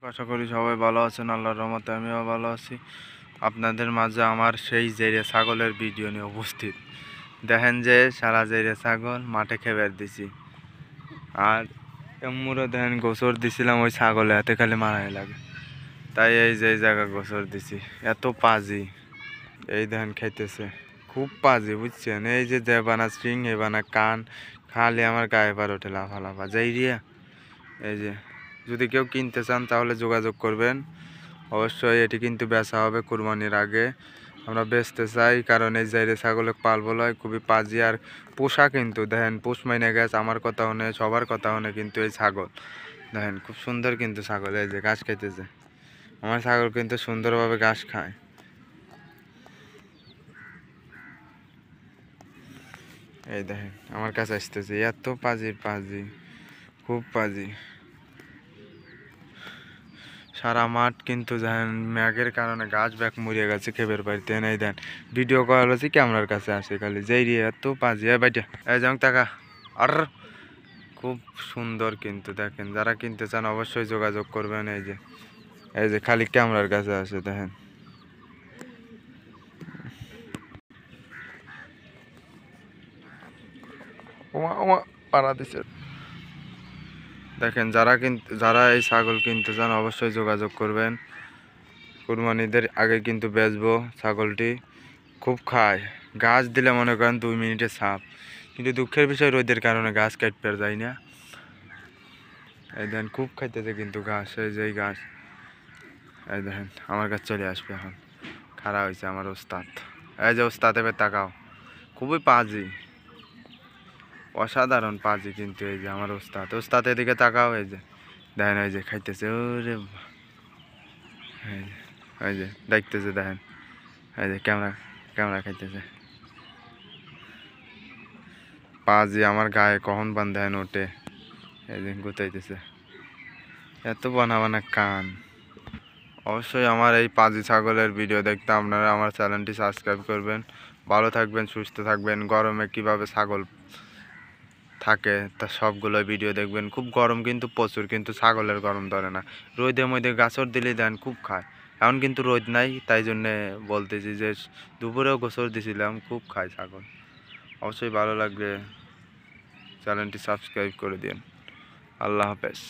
আশা করি সবাই ভালো আছেন। আল্লাহর রহমতে আমিও ভালো আছি। আপনাদের মাঝে আমার সেই জেরে ছাগলের ভিডিও নিয়ে উপস্থিত। দেখেন যে সারা জেরে ছাগল মাঠে খেবার দিছি, আর এমুরও দেখেন গোসর দিছিলাম ওই ছাগলে হাতে খালি মারাই লাগে, তাই এই যে জায়গা গোসর দিছি। এত পাজি, এই দেখেন খাইতেছে, খুব পাজি বুঝছেন। এই যে দেবানা স্ট্রিং এবানা কান খালি আমার গায়ে পার ওঠে লাফা লাফা যাই রিয়া। এই যে যদি কেউ কিনতে চান তাহলে যোগাযোগ করবেন। অবশ্যই এটি কিন্তু বেচা হবে কুরবানির আগে। আমরা বেচতে চাই কারণ এই জায়গায় ছাগলে পালবো হয় খুবই পাজি, আর পোষা কিন্তু দেখেন পোষ মাইনে গেছে। আমার কথা শুনে সবার কথা শুনে কিন্তু এই ছাগল দেখেন খুব সুন্দর কিন্তু ছাগল। এই যে ঘাস খাইতেছে, আমার ছাগল কিন্তু সুন্দরভাবে ঘাস খায়। এই দেখেন আমার কাছে আসতেছে, এত পাজির পাজি, খুব পাজি। সারা মাঠ কিন্তু দেখেন ম্যাগের কারণে গাছ ব্যাগ মরিয়ে গেছে খেবের বাড়িতে। এই দেন ভিডিও করা হচ্ছে ক্যামেরার কাছে আসে খালি যেই রে এত পাজি। বাইটা এই যেমন টাকা আর খুব সুন্দর কিন্তু দেখেন। যারা কিনতে চান অবশ্যই যোগাযোগ করবেন। এই যে খালি ক্যামেরার কাছে আসে দেখেন। ওমা ওমা পাড়া দিছে। দেখেন যারা এই ছাগল কিনতে চান অবশ্যই যোগাযোগ করবেন। কুরবানিদের আগে কিন্তু বেচবো ছাগলটি। খুব খায়, গাছ দিলে মনে করেন 2 মিনিটে সাপ, কিন্তু দুঃখের বিষয় রোদের কারণে গাছ কাটতে যায় না। এই দেখেন খুব খাইতেছে কিন্তু ঘাস, এই যে ঘাস। এই দেখেন আমার কাছে চলে আসবে এখন, খাড়া হয়েছে আমার ওস্তাদ। এই যে ওস্তাদ এবার তাকাও, খুবই পাজি, অসাধারণ পাজি কিন্তু এই যে আমার ওস্তাদ এদিকে তাকাও। এই যে দেখেন এই যে খাইতেছে, ওরে এই যে দেখতেছে দেখেন, এই যে ক্যামেরা ক্যামেরা খাইতেছে। পাজি আমার গায়ে কখন বান্ধেন ওঠে, এই যে গুতাইতেছে, এত বানা বানা কান। অবশ্যই আমার এই পাজি ছাগলের ভিডিও দেখতে আপনারা আমার চ্যানেলটি সাবস্ক্রাইব করবেন। ভালো থাকবেন, সুস্থ থাকবেন। গরমে কিভাবে ছাগল থাকে তা সবগুলো ভিডিও দেখবেন। খুব গরম কিন্তু প্রচুর, কিন্তু ছাগলের গরম ধরে না। রোদে মধ্যে গাছর দিলে দেন খুব খায়। এখন কিন্তু রোদ নাই, তাই জন্যে বলতেছি যে দুপুরেও গোসর দিছিলাম, খুব খায় ছাগল। অবশ্যই ভালো লাগলে চ্যানেলটি সাবস্ক্রাইব করে দিন। আল্লাহ হাফেজ।